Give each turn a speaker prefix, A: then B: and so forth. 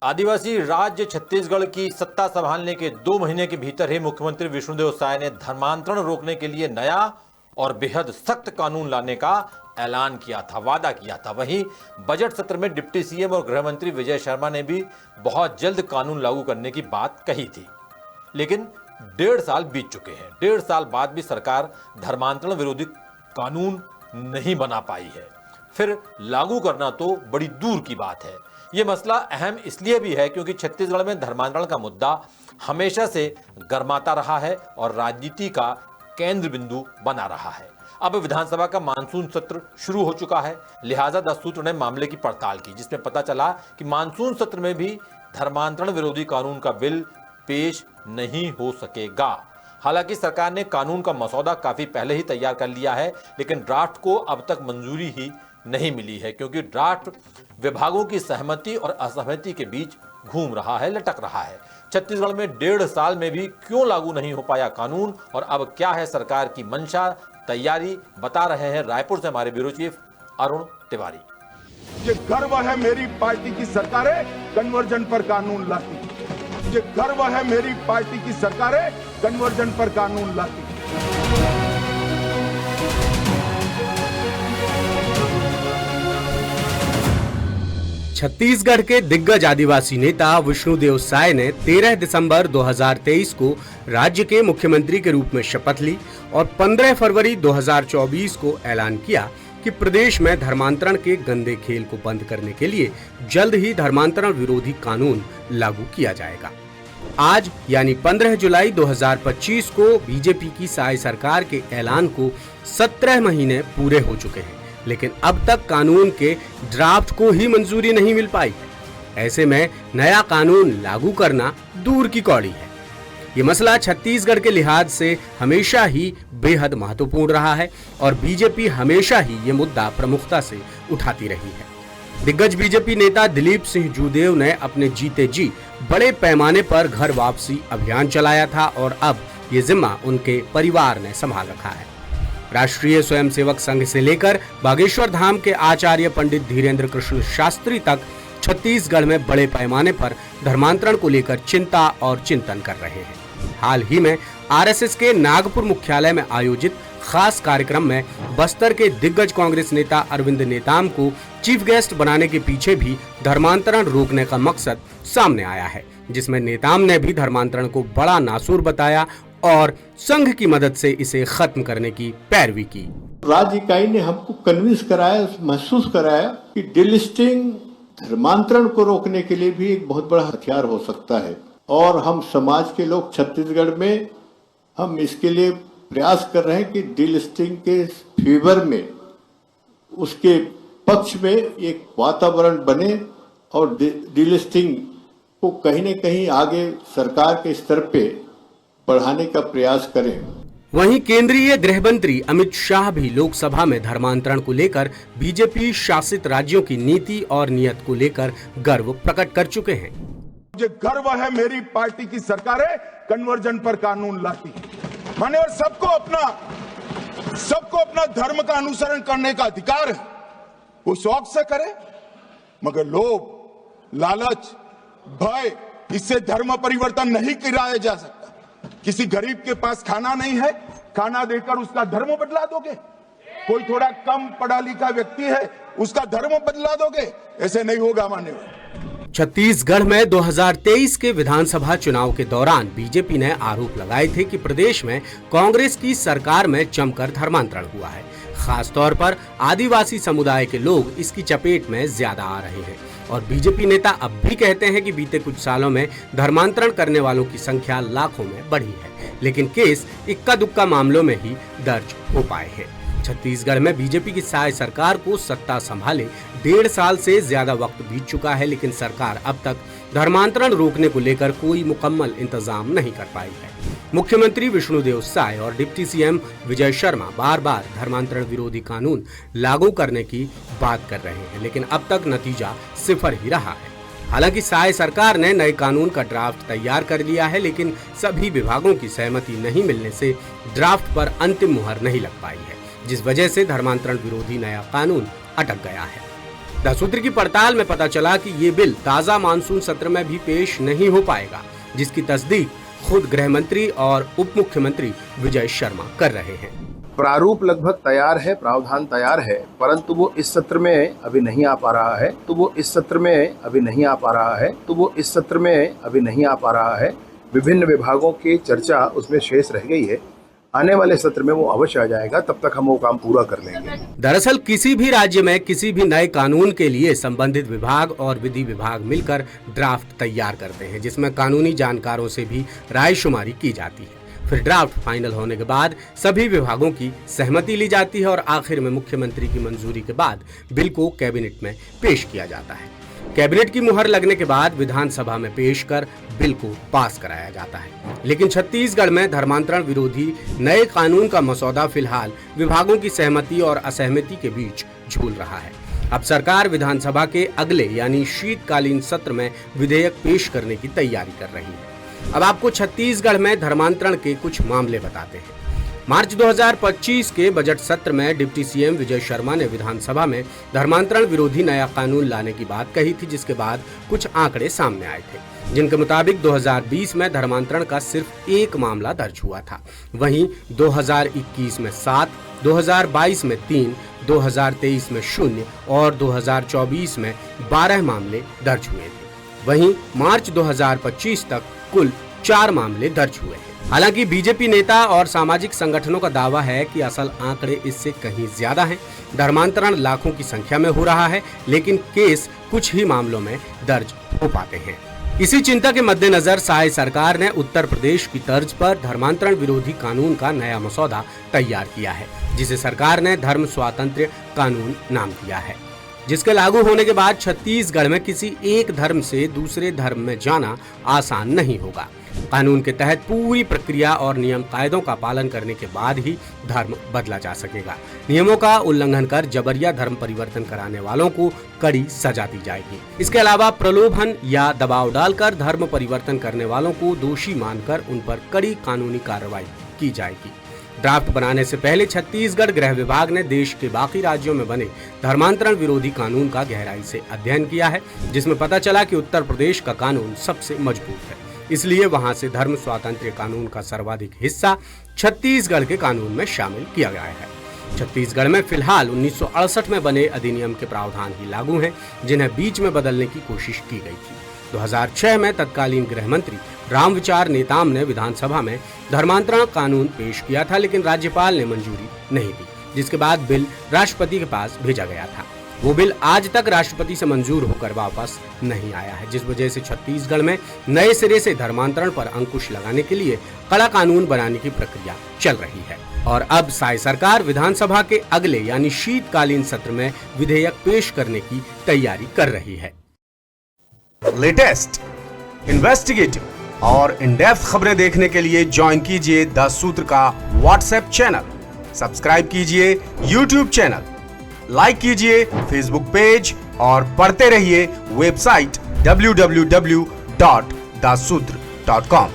A: आदिवासी राज्य छत्तीसगढ़ की सत्ता संभालने के 2 महीने के भीतर ही मुख्यमंत्री विष्णुदेव साय ने धर्मांतरण रोकने के लिए नया और बेहद सख्त कानून लाने का ऐलान किया था, वादा किया था। वहीं बजट सत्र में डिप्टी सीएम और गृह मंत्री विजय शर्मा ने भी बहुत जल्द कानून लागू करने की बात कही थी। लेकिन 1.5 साल बीत चुके हैं। 1.5 साल बाद भी सरकार धर्मांतरण विरोधी कानून नहीं बना पाई है। फिर लागू करना तो बड़ी दूर की बात है। यह मसला अहम इसलिए भी है क्योंकि छत्तीसगढ़ में धर्मांतरण का मुद्दा हमेशा से गर्माता रहा है और राजनीति का केंद्र बिंदु बना रहा है। अब विधानसभा का मानसून सत्र शुरू हो चुका है, लिहाजा 10 सूत्र ने मामले की पड़ताल की, जिसमें पता चला कि मानसून सत्र में भी धर्मांतरण विरोधी कानून का बिल पेश नहीं हो सकेगा। हालांकि सरकार ने कानून का मसौदा काफी पहले ही तैयार कर लिया है, लेकिन ड्राफ्ट को अब तक मंजूरी ही नहीं मिली है क्योंकि ड्राफ्ट विभागों की सहमति और असहमति के बीच घूम रहा है, लटक रहा है। छत्तीसगढ़ में 1.5 साल में भी क्यों लागू नहीं हो पाया कानून और अब क्या है सरकार की मंशा, तैयारी, बता रहे हैं रायपुर से हमारे ब्यूरो चीफ अरुण तिवारी।
B: ये गर्व है मेरी पार्टी की सरकारें कन्वर्जन पर कानून लाती। ये गर्व है मेरी पार्टी की सरकारें कन्वर्जन पर कानून लाती।
C: छत्तीसगढ़ के दिग्गज आदिवासी नेता विष्णुदेव साय ने 13 दिसंबर 2023 को राज्य के मुख्यमंत्री के रूप में शपथ ली और 15 फरवरी 2024 को ऐलान किया कि प्रदेश में धर्मांतरण के गंदे खेल को बंद करने के लिए जल्द ही धर्मांतरण विरोधी कानून लागू किया जाएगा। आज यानी 15 जुलाई 2025 को बीजेपी की साय सरकार के ऐलान को 17 महीने पूरे हो चुके हैं, लेकिन अब तक कानून के ड्राफ्ट को ही मंजूरी नहीं मिल पाई है। ऐसे में नया कानून लागू करना दूर की कौड़ी है। ये मसला छत्तीसगढ़ के लिहाज से हमेशा ही बेहद महत्वपूर्ण रहा है और बीजेपी हमेशा ही ये मुद्दा प्रमुखता से उठाती रही है। दिग्गज बीजेपी नेता दिलीप सिंह जूदेव ने अपने जीते जी बड़े पैमाने पर घर वापसी अभियान चलाया था और अब ये जिम्मा उनके परिवार ने संभाल रखा है। राष्ट्रीय स्वयंसेवक संघ से लेकर बागेश्वर धाम के आचार्य पंडित धीरेन्द्र कृष्ण शास्त्री तक छत्तीसगढ़ में बड़े पैमाने पर धर्मांतरण को लेकर चिंता और चिंतन कर रहे हैं। हाल ही में आरएसएस के नागपुर मुख्यालय में आयोजित खास कार्यक्रम में बस्तर के दिग्गज कांग्रेस नेता अरविंद नेताम को चीफ गेस्ट बनाने के पीछे भी धर्मांतरण रोकने का मकसद सामने आया है, जिसमें नेताम ने भी धर्मांतरण को बड़ा नासूर बताया और संघ की मदद से इसे खत्म करने की पैरवी की।
D: राज्य इकाई ने हमको कन्विंस कराया, महसूस कराया कि डिलिस्टिंग धर्मांतरण को रोकने के लिए भी एक बहुत बड़ा हथियार हो सकता है और हम समाज के लोग छत्तीसगढ़ में हम इसके लिए प्रयास कर रहे हैं कि डिलिस्टिंग के फेवर में, उसके पक्ष में एक वातावरण बने और डिलिस्टिंग को कहीं न कहीं आगे सरकार के स्तर पे बढ़ाने का प्रयास करें।
C: वहीं केंद्रीय गृह मंत्री अमित शाह भी लोकसभा में धर्मांतरण को लेकर बीजेपी शासित राज्यों की नीति और नियत को लेकर गर्व प्रकट कर चुके हैं।
B: मुझे गर्व है मेरी पार्टी की सरकारें कन्वर्जन पर कानून लाती। माने और सबको अपना धर्म का अनुसरण करने का अधिकार है, वो शौक से करे, मगर लोभ, लालच, भय, इससे धर्म परिवर्तन नहीं कराया जा सकता। किसी गरीब के पास खाना नहीं है, खाना देकर उसका धर्म बदला दोगे? कोई थोड़ा कम पढ़ा लिखा व्यक्ति है, उसका धर्म बदला दोगे? ऐसे नहीं होगा मान्यवर।
C: छत्तीसगढ़ में 2023 के विधानसभा चुनाव के दौरान बीजेपी ने आरोप लगाए थे कि प्रदेश में कांग्रेस की सरकार में जमकर धर्मांतरण हुआ है। खासतौर पर आदिवासी समुदाय के लोग इसकी चपेट में ज्यादा आ रहे हैं और बीजेपी नेता अब भी कहते हैं कि बीते कुछ सालों में धर्मांतरण करने वालों की संख्या लाखों में बढ़ी है, लेकिन केस इक्का दुक्का मामलों में ही दर्ज हो पाए हैं। छत्तीसगढ़ में बीजेपी की साय सरकार को सत्ता संभाले 1.5 साल से ज्यादा वक्त बीत चुका है, लेकिन सरकार अब तक धर्मांतरण रोकने को लेकर कोई मुकम्मल इंतजाम नहीं कर पाई है। मुख्यमंत्री विष्णुदेव साय और डिप्टी सीएम विजय शर्मा बार बार धर्मांतरण विरोधी कानून लागू करने की बात कर रहे हैं, लेकिन अब तक नतीजा सिफर ही रहा है। हालांकि साय सरकार ने नए कानून का ड्राफ्ट तैयार कर लिया है, लेकिन सभी विभागों की सहमति नहीं मिलने से ड्राफ्ट पर अंतिम मुहर नहीं लग पाई है, जिस वजह से धर्मांतरण विरोधी नया कानून अटक गया है। द सूत्र की पड़ताल में पता चला कि ये बिल ताजा मानसून सत्र में भी पेश नहीं हो पाएगा, जिसकी तस्दीक खुद गृह मंत्री और उप मुख्यमंत्री विजय शर्मा कर रहे हैं।
E: प्रारूप लगभग तैयार है, प्रावधान तैयार है, परंतु वो इस सत्र में अभी नहीं आ पा रहा है। विभिन्न विभागों की चर्चा उसमें शेष रह गई है। आने वाले सत्र में वो अवश्य आ जाएगा, तब तक हम वो काम पूरा कर लेंगे।
C: दरअसल किसी भी राज्य में किसी भी नए कानून के लिए संबंधित विभाग और विधि विभाग मिलकर ड्राफ्ट तैयार करते हैं, जिसमें कानूनी जानकारों से भी रायशुमारी की जाती है। फिर ड्राफ्ट फाइनल होने के बाद सभी विभागों की सहमति ली जाती है और आखिर में मुख्यमंत्री की मंजूरी के बाद बिल को कैबिनेट में पेश किया जाता है। कैबिनेट की मुहर लगने के बाद विधानसभा में पेश कर बिल को पास कराया जाता है। लेकिन छत्तीसगढ़ में धर्मांतरण विरोधी नए कानून का मसौदा फिलहाल विभागों की सहमति और असहमति के बीच झूल रहा है। अब सरकार विधानसभा के अगले यानी शीतकालीन सत्र में विधेयक पेश करने की तैयारी कर रही है। अब आपको छत्तीसगढ़ में धर्मांतरण के कुछ मामले बताते हैं। मार्च 2025 के बजट सत्र में डिप्टी सीएम विजय शर्मा ने विधानसभा में धर्मांतरण विरोधी नया कानून लाने की बात कही थी, जिसके बाद कुछ आंकड़े सामने आए थे, जिनके मुताबिक 2020 में धर्मांतरण का सिर्फ एक मामला दर्ज हुआ था। वहीं 2021 में 7, 2022 में 3, 2023 में 0 और 2024 में 12 मामले दर्ज हुए थे। वहीं मार्च 2025 तक कुल 4 मामले दर्ज हुए हैं। हालांकि बीजेपी नेता और सामाजिक संगठनों का दावा है कि असल आंकड़े इससे कहीं ज्यादा हैं। धर्मांतरण लाखों की संख्या में हो रहा है, लेकिन केस कुछ ही मामलों में दर्ज हो पाते हैं। इसी चिंता के मद्देनजर साय सरकार ने उत्तर प्रदेश की तर्ज पर धर्मांतरण विरोधी कानून का नया मसौदा तैयार किया है, जिसे सरकार ने धर्म स्वातंत्र्य कानून नाम दिया है, जिसके लागू होने के बाद छत्तीसगढ़ में किसी एक धर्म से दूसरे धर्म में जाना आसान नहीं होगा। कानून के तहत पूरी प्रक्रिया और नियम कायदों का पालन करने के बाद ही धर्म बदला जा सकेगा। नियमों का उल्लंघन कर जबरिया धर्म परिवर्तन कराने वालों को कड़ी सजा दी जाएगी। इसके अलावा प्रलोभन या दबाव डालकर धर्म परिवर्तन करने वालों को दोषी मानकर उन पर कड़ी कानूनी कार्रवाई की जाएगी। ड्राफ्ट बनाने से पहले छत्तीसगढ़ गृह विभाग ने देश के बाकी राज्यों में बने धर्मांतरण विरोधी कानून का गहराई से अध्ययन किया है, जिसमें पता चला कि उत्तर प्रदेश का कानून सबसे मजबूत है। इसलिए वहां से धर्म स्वातंत्र्य कानून का सर्वाधिक हिस्सा छत्तीसगढ़ के कानून में शामिल किया गया है। छत्तीसगढ़ में फिलहाल 1968 में बने अधिनियम के प्रावधान ही लागू हैं, जिन्हें बीच में बदलने की कोशिश की गई थी। 2006 में तत्कालीन गृह मंत्री रामविचार नेताम ने विधानसभा में धर्मांतरण कानून पेश किया था, लेकिन राज्यपाल ने मंजूरी नहीं दी, जिसके बाद बिल राष्ट्रपति के पास भेजा गया था। वो बिल आज तक राष्ट्रपति से मंजूर होकर वापस नहीं आया है, जिस वजह से छत्तीसगढ़ में नए सिरे से धर्मांतरण पर अंकुश लगाने के लिए कड़ा कानून बनाने की प्रक्रिया चल रही है। और अब साय सरकार विधानसभा के अगले यानी शीतकालीन सत्र में विधेयक पेश करने की तैयारी कर रही है।
F: लेटेस्ट, इन्वेस्टिगेटिव और इन डेप्थ खबरें देखने के लिए ज्वाइन कीजिए द सूत्र का व्हाट्सएप चैनल, सब्सक्राइब कीजिए यूट्यूब चैनल, लाइक कीजिए फेसबुक पेज और पढ़ते रहिए वेबसाइट www.dasudr.com।